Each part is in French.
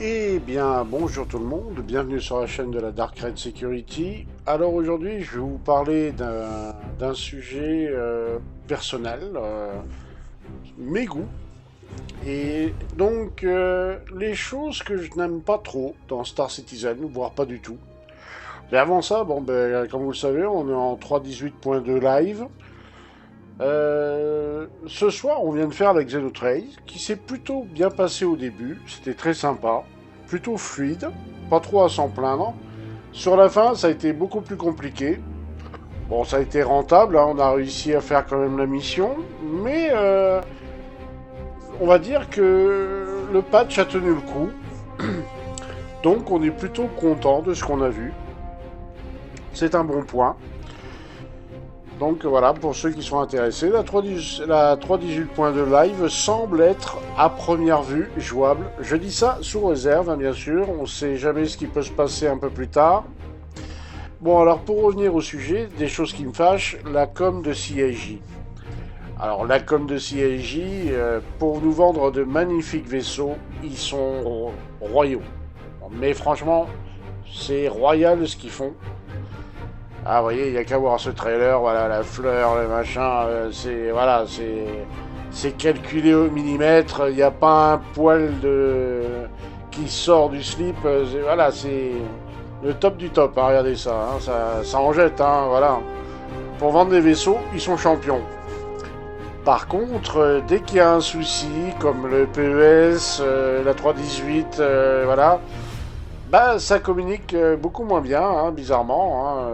Eh bien, bonjour tout le monde, bienvenue sur la chaîne de la Dark Red Security. Alors aujourd'hui, je vais vous parler d'un sujet personnel, mes goûts, et donc les choses que je n'aime pas trop dans Star Citizen, voire pas du tout. Mais avant ça, bon, ben, comme vous le savez, on est en 3.18.2 live. Ce soir, on vient de faire la Xenotrace, qui s'est plutôt bien passé au début. C'était très sympa, plutôt fluide, pas trop à s'en plaindre. Sur la fin, ça a été beaucoup plus compliqué. Bon, ça a été rentable, hein, on a réussi à faire quand même la mission, mais on va dire que le patch a tenu le coup. Donc, on est plutôt content de ce qu'on a vu. C'est un bon point. Donc voilà, pour ceux qui sont intéressés, la 3.18.2 live semble être à première vue jouable. Je dis ça sous réserve, hein, bien sûr, on ne sait jamais ce qui peut se passer un peu plus tard. Bon, alors pour revenir au sujet, des choses qui me fâchent, la com de CIJ. Alors la com de CIJ, pour nous vendre de magnifiques vaisseaux, ils sont royaux. Mais franchement, c'est royal ce qu'ils font. Ah, vous voyez, il n'y a qu'à voir ce trailer, voilà, la fleur, le machin, c'est calculé au millimètre, il n'y a pas un poil qui sort du slip, voilà, c'est le top du top, hein, regardez ça, hein, ça en jette, hein, voilà. Pour vendre des vaisseaux, ils sont champions. Par contre, dès qu'il y a un souci, comme le PES, la 3.18, voilà, bah ça communique beaucoup moins bien, hein, bizarrement. Hein,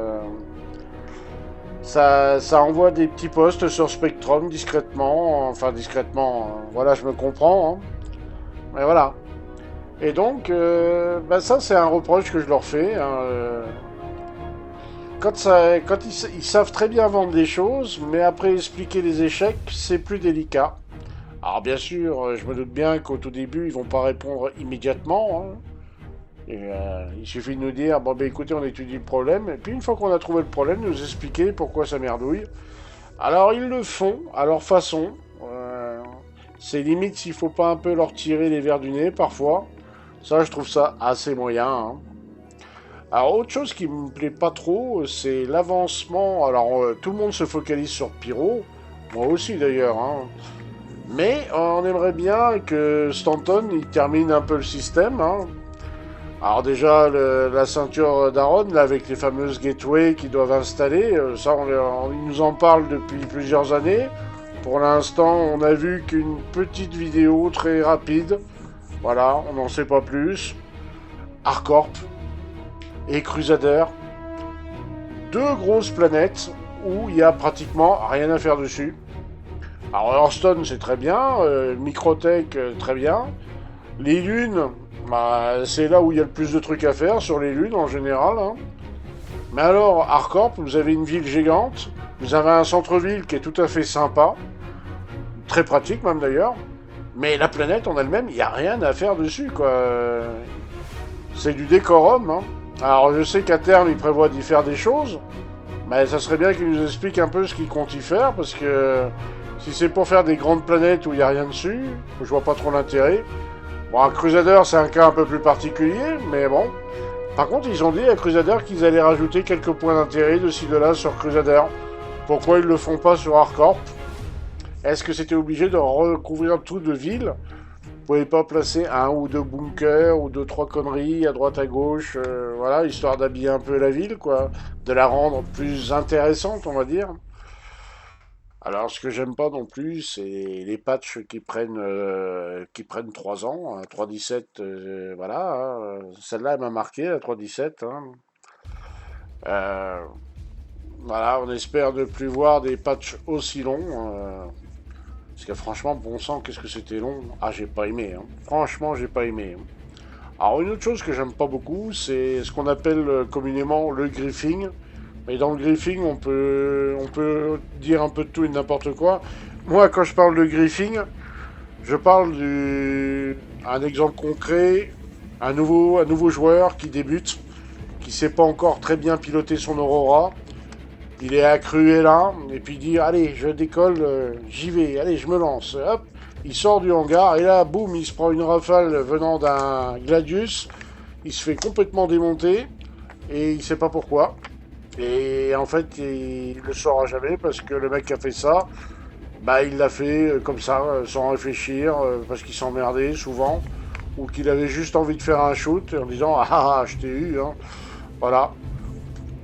ça envoie des petits posts sur Spectrum discrètement, enfin discrètement, voilà, je me comprends. Hein, mais voilà. Et donc, bah ça c'est un reproche que je leur fais. Hein, quand ils savent très bien vendre des choses, mais après expliquer les échecs, c'est plus délicat. Alors bien sûr, je me doute bien qu'au tout début, ils vont pas répondre immédiatement. Hein. Et il suffit de nous dire, bon ben écoutez, on étudie le problème, et puis une fois qu'on a trouvé le problème, nous expliquer pourquoi ça merdouille. Alors ils le font à leur façon. C'est limite s'il faut pas un peu leur tirer les verres du nez parfois. Ça, je trouve ça assez moyen. Hein. Alors autre chose qui me plaît pas trop, c'est l'avancement. Alors tout le monde se focalise sur Pyro, moi aussi d'ailleurs. Hein. Mais on aimerait bien que Stanton il termine un peu le système. Hein. Alors déjà, la ceinture d'Aaron, là, avec les fameuses gateways qu'ils doivent installer, ça, ils nous en parlent depuis plusieurs années. Pour l'instant, on a vu qu'une petite vidéo très rapide. Voilà, on n'en sait pas plus. Harcorp et Crusader. Deux grosses planètes où il y a pratiquement rien à faire dessus. Alors Hearthstone, c'est très bien. Microtech, très bien. Les lunes, bah, c'est là où il y a le plus de trucs à faire, sur les lunes en général. Hein. Mais alors, Harcorp, vous avez une ville gigante, vous avez un centre-ville qui est tout à fait sympa, très pratique même d'ailleurs, mais la planète en elle-même, il n'y a rien à faire dessus, quoi. C'est du décorum. Hein. Alors, je sais qu'à terme, ils prévoient d'y faire des choses, mais ça serait bien qu'ils nous expliquent un peu ce qu'ils comptent y faire, parce que si c'est pour faire des grandes planètes où il n'y a rien dessus, je vois pas trop l'intérêt. Bon, un Crusader, c'est un cas un peu plus particulier, mais bon. Par contre, ils ont dit à Crusader qu'ils allaient rajouter quelques points d'intérêt de ci, de là sur Crusader. Pourquoi ils le font pas sur Harcorp? Est-ce que c'était obligé de recouvrir tout de ville? Vous pouvez pas placer un ou deux bunkers ou deux, trois conneries à droite à gauche, voilà, histoire d'habiller un peu la ville, quoi. De la rendre plus intéressante, on va dire. Alors, ce que j'aime pas non plus, c'est les patchs qui prennent 3 ans. Hein, 3.17, voilà. Hein, celle-là, elle m'a marqué, la 3.17. Hein. Euh, voilà, on espère ne plus voir des patchs aussi longs. Parce que franchement, bon sang, qu'est-ce que c'était long. Ah, j'ai pas aimé. Hein. Franchement, j'ai pas aimé. Hein. Alors, une autre chose que j'aime pas beaucoup, c'est ce qu'on appelle communément le griefing. Mais dans le griefing, on peut dire un peu de tout et de n'importe quoi. Moi, quand je parle de griefing, je parle un exemple concret, un nouveau joueur qui débute, qui sait pas encore très bien piloter son Aurora. Il est accru et là, et puis il dit allez, je décolle, j'y vais, allez, je me lance. Hop, Il sort du hangar et là, boum, il se prend une rafale venant d'un Gladius. Il se fait complètement démonter et il sait pas pourquoi. Et en fait, il le saura jamais parce que le mec qui a fait ça, bah il l'a fait comme ça, sans réfléchir, parce qu'il s'emmerdait souvent, ou qu'il avait juste envie de faire un shoot en disant ah je t'ai eu, hein. Voilà.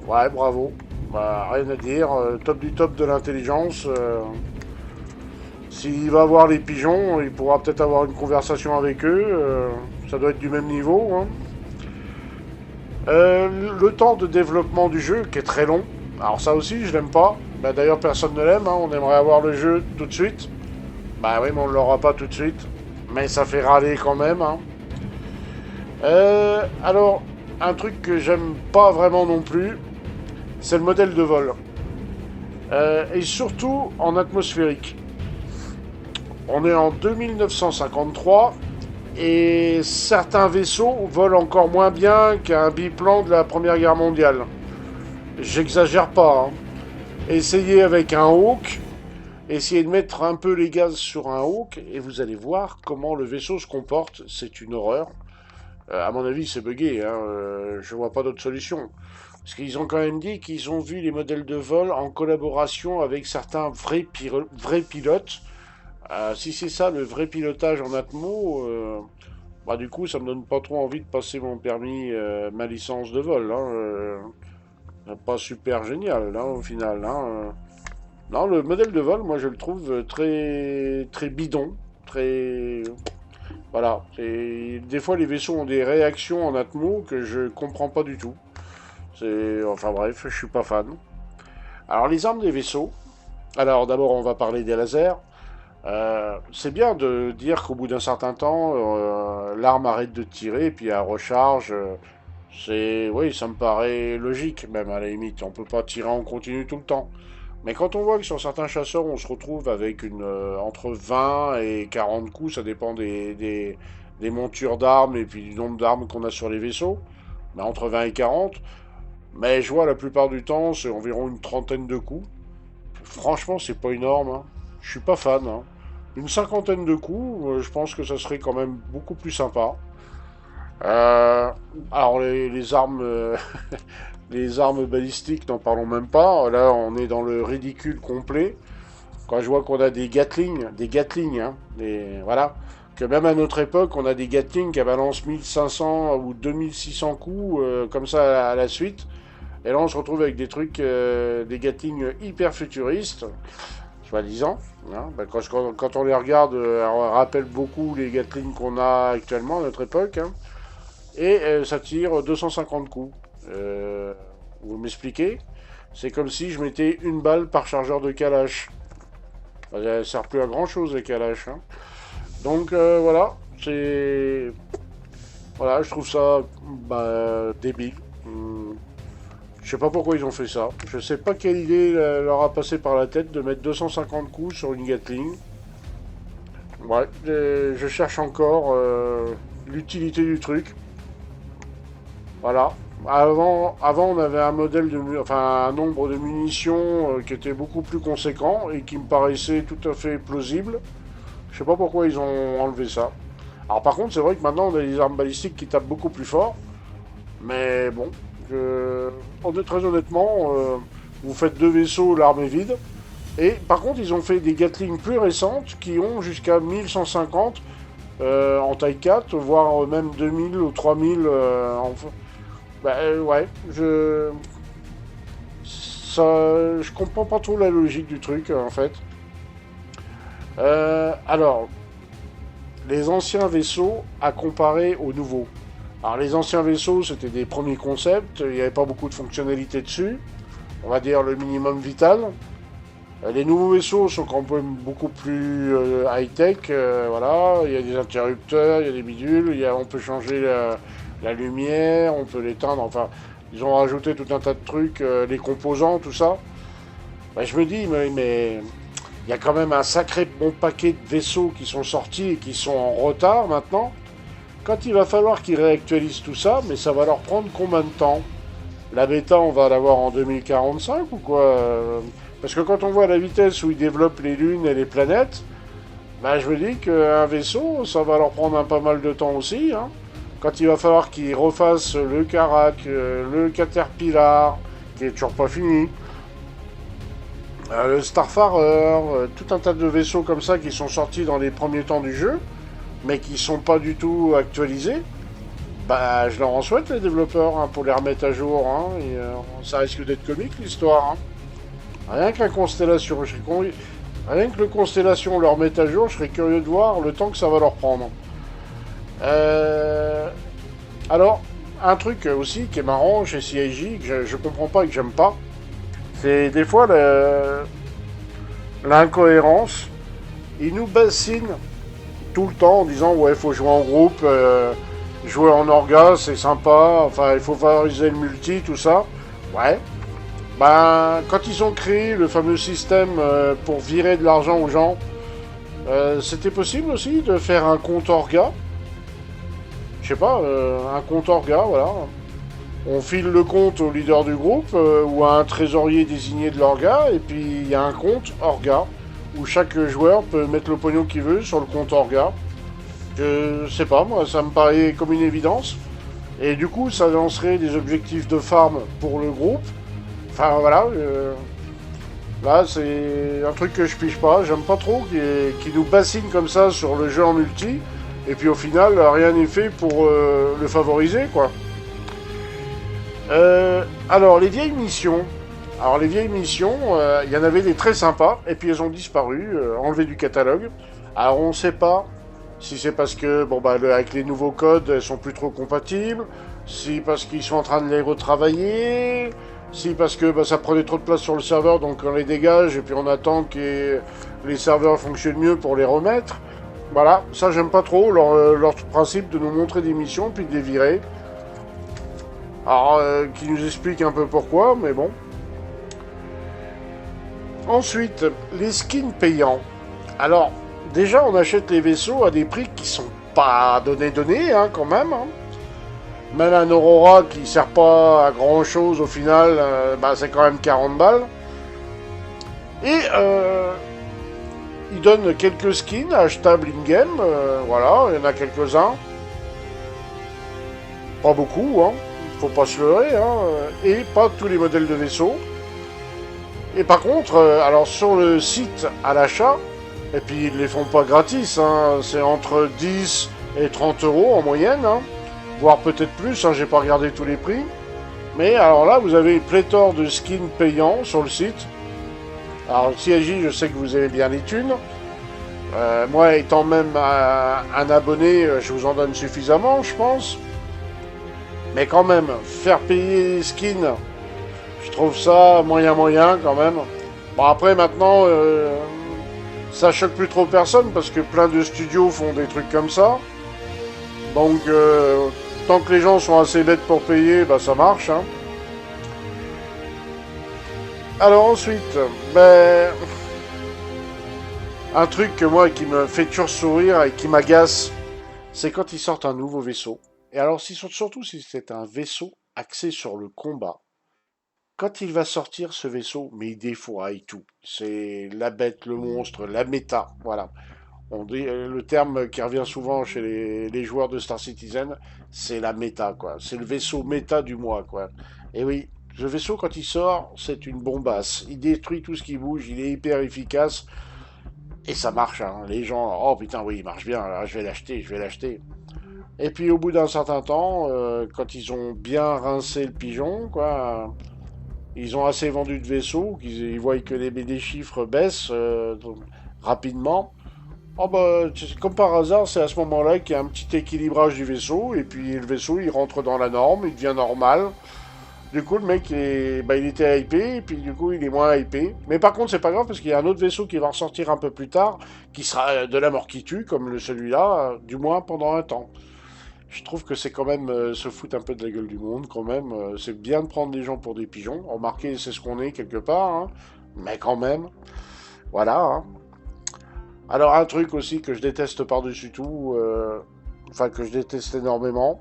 Ouais, bravo. Bah, rien à dire, top du top de l'intelligence. S'il va voir les pigeons, il pourra peut-être avoir une conversation avec eux. Ça doit être du même niveau, hein. Le temps de développement du jeu, qui est très long. Alors ça aussi, je l'aime pas. Bah, d'ailleurs, personne ne l'aime, hein. On aimerait avoir le jeu tout de suite. Bah oui, mais on ne l'aura pas tout de suite. Mais ça fait râler quand même, hein. Alors, un truc que j'aime pas vraiment non plus, c'est le modèle de vol. Et surtout en atmosphérique. On est en 2953 et certains vaisseaux volent encore moins bien qu'un biplan de la Première Guerre mondiale. J'exagère pas, hein. Essayez avec un Hawk, essayez de mettre un peu les gaz sur un Hawk et vous allez voir comment le vaisseau se comporte. C'est une horreur. À mon avis, c'est buggé, hein. Je vois pas d'autre solution. Parce qu'ils ont quand même dit qu'ils ont vu les modèles de vol en collaboration avec certains vrais pilotes. Si c'est ça le vrai pilotage en Atmo, bah du coup ça me donne pas trop envie de passer mon permis, ma licence de vol, hein. Pas super génial, hein, au final, hein. Non, le modèle de vol, moi je le trouve très très bidon, très voilà. Et des fois les vaisseaux ont des réactions en Atmo que je comprends pas du tout. C'est enfin bref, je suis pas fan. Alors les armes des vaisseaux. Alors d'abord on va parler des lasers. C'est bien de dire qu'au bout d'un certain temps, l'arme arrête de tirer et puis elle recharge. Oui, ça me paraît logique même à la limite. On peut pas tirer en continu tout le temps. Mais quand on voit que sur certains chasseurs, on se retrouve avec entre 20 et 40 coups, ça dépend des montures d'armes et puis du nombre d'armes qu'on a sur les vaisseaux. Mais entre 20 et 40. Mais je vois la plupart du temps, c'est environ une trentaine de coups. Franchement, c'est pas énorme, hein. Je suis pas fan, hein. Une cinquantaine de coups, je pense que ça serait quand même beaucoup plus sympa. Euh, alors les armes, les armes balistiques, n'en parlons même pas. Là, on est dans le ridicule complet. Quand je vois qu'on a des Gatling, hein, voilà, que même à notre époque, on a des Gatling qui balancent 1500 ou 2600 coups comme ça à la suite. Et là, on se retrouve avec des trucs, des Gatling hyper futuristes, soi-disant, hein. Ben, quand on les regarde, on rappelle beaucoup les Gatling qu'on a actuellement à notre époque, hein. Et ça tire 250 coups. Vous m'expliquez? C'est comme si je mettais une balle par chargeur de Kalash. Ça ne sert plus à grand chose les Kalash, hein. Donc voilà, c'est. Voilà, je trouve ça débile. Je sais pas pourquoi ils ont fait ça. Je sais pas quelle idée leur a passé par la tête de mettre 250 coups sur une Gatling. Ouais, je cherche encore l'utilité du truc. Voilà. Avant, on avait un modèle enfin un nombre de munitions qui était beaucoup plus conséquent et qui me paraissait tout à fait plausible. Je sais pas pourquoi ils ont enlevé ça. Alors par contre, c'est vrai que maintenant on a des armes balistiques qui tapent beaucoup plus fort. Mais bon, très honnêtement, vous faites deux vaisseaux, l'arme est vide. Et par contre, ils ont fait des Gatling plus récentes qui ont jusqu'à 1150 en taille 4, voire même 2000 ou 3000 ouais, je comprends pas trop la logique du truc en fait. Alors, les anciens vaisseaux à comparer aux nouveaux. Alors les anciens vaisseaux, c'était des premiers concepts, il n'y avait pas beaucoup de fonctionnalités dessus, on va dire le minimum vital. Les nouveaux vaisseaux sont quand même beaucoup plus high-tech, voilà, il y a des interrupteurs, il y a des bidules, on peut changer la lumière, on peut l'éteindre, enfin, ils ont rajouté tout un tas de trucs, les composants, tout ça. Ben, je me dis, mais il y a quand même un sacré bon paquet de vaisseaux qui sont sortis et qui sont en retard maintenant. Quand il va falloir qu'ils réactualisent tout ça, mais ça va leur prendre combien de temps? La bêta, on va l'avoir en 2045 ou quoi? Parce que quand on voit la vitesse où ils développent les lunes et les planètes, Bah, je me dis qu'un vaisseau, ça va leur prendre un pas mal de temps aussi, hein. Quand il va falloir qu'ils refassent le Karak, le Caterpillar, qui est toujours pas fini, le Starfarer, tout un tas de vaisseaux comme ça qui sont sortis dans les premiers temps du jeu, mais qui sont pas du tout actualisés. Bah, je leur en souhaite les développeurs hein, pour les remettre à jour. Hein, et, ça risque d'être comique l'histoire. Hein. Rien que la constellation, rien que le constellation leur mette à jour, je serais curieux de voir le temps que ça va leur prendre. Euh, Alors, un truc aussi qui est marrant chez CIJ, que je comprends pas et que j'aime pas, c'est des fois l'incohérence. Ils nous bassinent tout le temps en disant ouais, faut jouer en groupe, jouer en orga, c'est sympa, enfin, il faut favoriser le multi, tout ça. Ouais. Ben, quand ils ont créé le fameux système pour virer de l'argent aux gens, c'était possible aussi de faire un compte orga. Je sais pas, un compte orga, voilà. On file le compte au leader du groupe ou à un trésorier désigné de l'orga, et puis il y a un compte orga où chaque joueur peut mettre le pognon qu'il veut sur le compte orga. Je sais pas, moi, ça me paraît comme une évidence. Et du coup, ça lancerait des objectifs de farm pour le groupe. Enfin voilà, là c'est un truc que je pige pas. J'aime pas trop qu'ils nous bassinent comme ça sur le jeu en multi. Et puis au final, rien n'est fait pour le favoriser quoi. Alors les vieilles missions. Alors les vieilles missions, il y en avait des très sympas. Et puis elles ont disparu, enlevées du catalogue. Alors on sait pas si c'est parce que, bon bah, avec les nouveaux codes, elles sont plus trop compatibles. Si parce qu'ils sont en train de les retravailler. Si parce que bah, ça prenait trop de place sur le serveur, donc on les dégage et puis on attend que les serveurs fonctionnent mieux pour les remettre. Voilà, ça j'aime pas trop leur principe de nous montrer des missions puis de les virer. Alors, qui nous explique un peu pourquoi, mais bon. Ensuite, les skins payants. Alors, déjà on achète les vaisseaux à des prix qui sont pas donnés hein, quand même. Hein. Même un Aurora qui sert pas à grand chose au final, bah, c'est quand même 40 balles. Et il donne quelques skins achetables in-game, voilà, il y en a quelques-uns. Pas beaucoup, hein, faut pas se leurrer, hein, et pas tous les modèles de vaisseaux. Et par contre, alors sur le site à l'achat, et puis ils les font pas gratis, hein, c'est entre 10 et 30 euros en moyenne, hein. Voire peut-être plus, hein, j'ai pas regardé tous les prix. Mais alors là, vous avez pléthore de skins payants sur le site. Alors, CIJ, je sais que vous avez bien les thunes. Moi, étant même un abonné, je vous en donne suffisamment, je pense. Mais quand même, faire payer les skins, je trouve ça moyen quand même. Bon, après, maintenant, ça choque plus trop personne parce que plein de studios font des trucs comme ça. Donc, tant que les gens sont assez bêtes pour payer, bah ça marche. Hein. Alors ensuite, ben, un truc que moi qui me fait toujours sourire et qui m'agace, c'est quand ils sortent un nouveau vaisseau. Et alors surtout si c'est un vaisseau axé sur le combat. Quand il va sortir ce vaisseau, mais il défouraille tout. C'est la bête, le monstre, la méta, voilà. On dit, le terme qui revient souvent chez les joueurs de Star Citizen, c'est la méta, quoi. C'est le vaisseau méta du mois, quoi. Et oui, ce vaisseau, quand il sort, c'est une bombasse. Il détruit tout ce qui bouge, il est hyper efficace. Et ça marche, hein. Les gens, oh putain, oui, il marche bien, alors je vais l'acheter, je vais l'acheter. Et puis au bout d'un certain temps, quand ils ont bien rincé le pigeon, quoi, ils ont assez vendu de vaisseaux, qu'ils voient que les chiffres baissent rapidement. Oh bah, comme par hasard, c'est à ce moment-là qu'il y a un petit équilibrage du vaisseau, et puis le vaisseau il rentre dans la norme, il devient normal. Du coup, le mec il était hypé, et puis du coup il est moins hypé. Mais par contre, c'est pas grave parce qu'il y a un autre vaisseau qui va ressortir un peu plus tard, qui sera de la mort qui tue, comme celui-là, du moins pendant un temps. Je trouve que c'est quand même se foutre un peu de la gueule du monde, quand même. C'est bien de prendre les gens pour des pigeons. Remarquez, c'est ce qu'on est quelque part, hein. Mais quand même. Voilà, hein. Alors un truc aussi que je déteste par-dessus tout, enfin que je déteste énormément,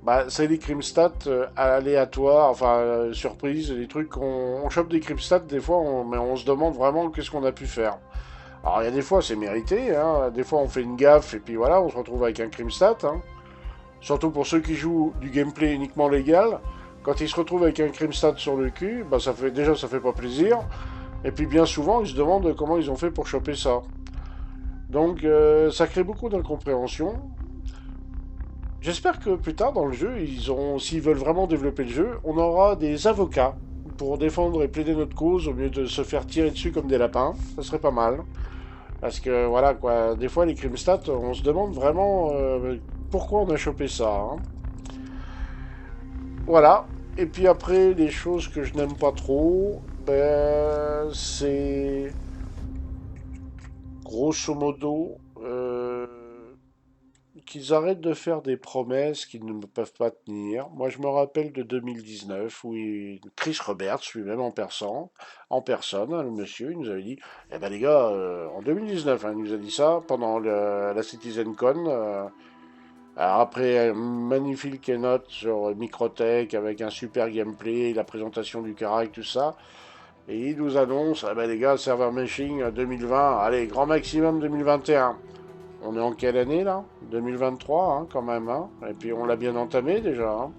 bah, c'est les crimstats aléatoires, enfin surprises, les trucs on chope des crimstats des fois, mais on se demande vraiment qu'est-ce qu'on a pu faire. Alors il y a des fois c'est mérité, hein. Des fois on fait une gaffe et puis voilà, on se retrouve avec un crime stat, hein. Surtout pour ceux qui jouent du gameplay uniquement légal. Quand ils se retrouvent avec un crime stat sur le cul, bah ça fait pas plaisir. Et puis bien souvent ils se demandent comment ils ont fait pour choper ça. Donc ça crée beaucoup d'incompréhension. J'espère que plus tard dans le jeu, s'ils veulent vraiment développer le jeu, on aura des avocats pour défendre et plaider notre cause au lieu de se faire tirer dessus comme des lapins. Ça serait pas mal. Parce que voilà quoi, des fois les crimes stats, on se demande vraiment pourquoi on a chopé ça, hein. Voilà. Et puis après, les choses que je n'aime pas trop, ben c'est grosso modo qu'ils arrêtent de faire des promesses qu'ils ne peuvent pas tenir. Moi, je me rappelle de 2019 où Chris Roberts, lui-même en personne, hein, le monsieur, il nous avait dit, eh ben les gars, en 2019, hein, il nous a dit ça pendant la CitizenCon. Alors après un magnifique keynote sur Microtech avec un super gameplay, la présentation du Carac, tout ça. Et il nous annonce, eh ben les gars, server meshing 2020, allez, grand maximum 2021. On est en quelle année là? 2023, hein, quand même, hein. Et puis on l'a bien entamé déjà, hein.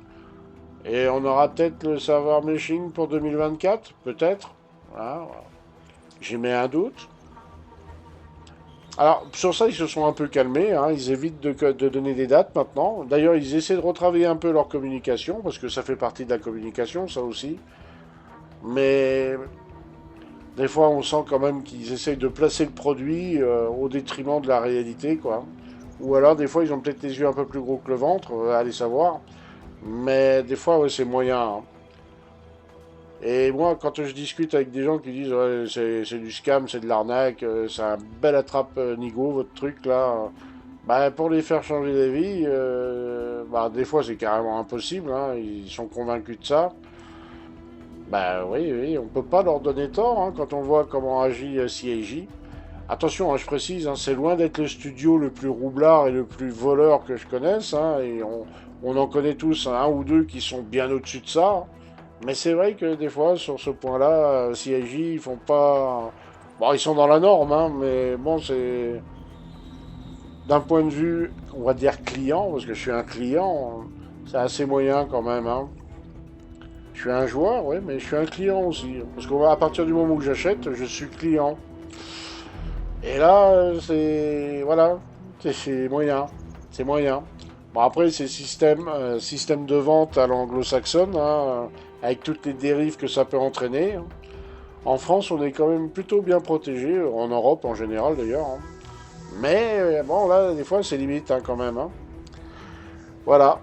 Et on aura peut-être le server meshing pour 2024, peut-être. Hein, voilà. J'y mets un doute. Alors, sur ça, ils se sont un peu calmés, hein. Ils évitent de donner des dates maintenant. D'ailleurs, ils essaient de retravailler un peu leur communication, parce que ça fait partie de la communication, ça aussi. Mais des fois, on sent quand même qu'ils essayent de placer le produit au détriment de la réalité, quoi. Ou alors, des fois, ils ont peut-être les yeux un peu plus gros que le ventre, allez savoir. Mais des fois, ouais, c'est moyen, hein. Et moi, quand je discute avec des gens qui disent ouais, c'est du scam, c'est de l'arnaque, c'est un bel attrape-nigo, votre truc là, bah, pour les faire changer d'avis, bah, des fois c'est carrément impossible, hein, ils sont convaincus de ça. Bah oui, oui, on peut pas leur donner tort hein, quand on voit comment agit CIJ. Attention, hein, je précise, hein, c'est loin d'être le studio le plus roublard et le plus voleur que je connaisse, hein, et on en connaît tous un ou deux qui sont bien au-dessus de ça. Mais c'est vrai que des fois, sur ce point-là, CIJ, ils font pas. Bon, ils sont dans la norme, hein, mais bon, c'est. D'un point de vue, on va dire client, parce que je suis un client, c'est assez moyen quand même, hein. Je suis un joueur, oui, mais je suis un client aussi. Parce qu'à partir du moment où j'achète, je suis client. Et là, c'est. Voilà, c'est moyen. C'est moyen. Bon, après, c'est système de vente à l'anglo-saxonne, hein, avec toutes les dérives que ça peut entraîner, hein. En France, on est quand même plutôt bien protégé, en Europe en général d'ailleurs, hein. Mais bon, là, des fois, c'est limite hein, quand même, hein. Voilà.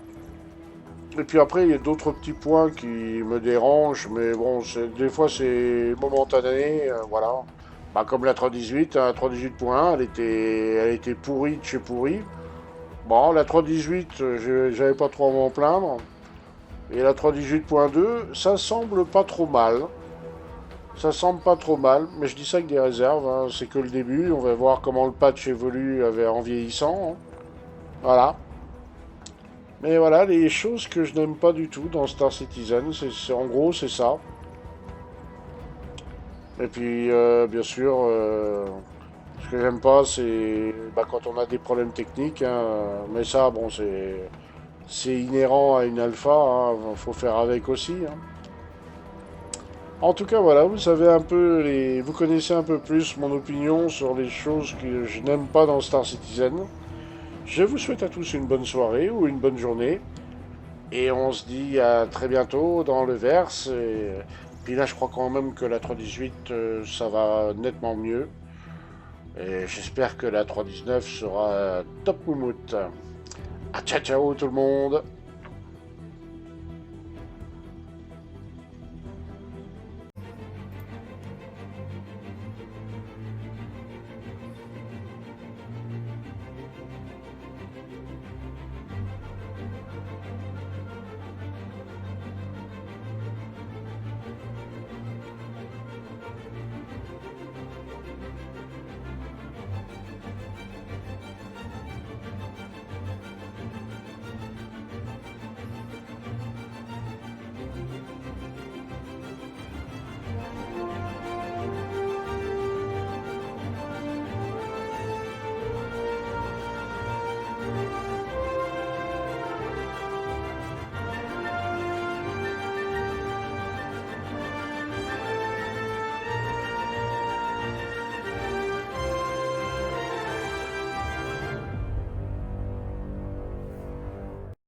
Et puis après, il y a d'autres petits points qui me dérangent, mais bon, des fois, c'est momentané, voilà. Bah, comme la 318, hein, 318.1, elle était pourrie de chez pourrie. Bon, la 318, j'avais pas trop à m'en plaindre. Et la 318.2, ça semble pas trop mal. Ça semble pas trop mal, mais je dis ça avec des réserves, hein. C'est que le début, on va voir comment le patch évolue en vieillissant, hein. Voilà. Mais voilà, les choses que je n'aime pas du tout dans Star Citizen, en gros, c'est ça. Et puis, bien sûr, ce que j'aime pas, c'est bah, quand on a des problèmes techniques, hein. Mais ça, bon, c'est inhérent à une alpha, hein. Faut faire avec aussi, hein. En tout cas, voilà, vous savez un peu vous connaissez un peu plus mon opinion sur les choses que je n'aime pas dans Star Citizen. Je vous souhaite à tous une bonne soirée ou une bonne journée. Et on se dit à très bientôt dans le verse. Et puis là, je crois quand même que la 318, ça va nettement mieux. Et j'espère que la 319 sera top moumoute. Ah, ciao, ciao tout le monde!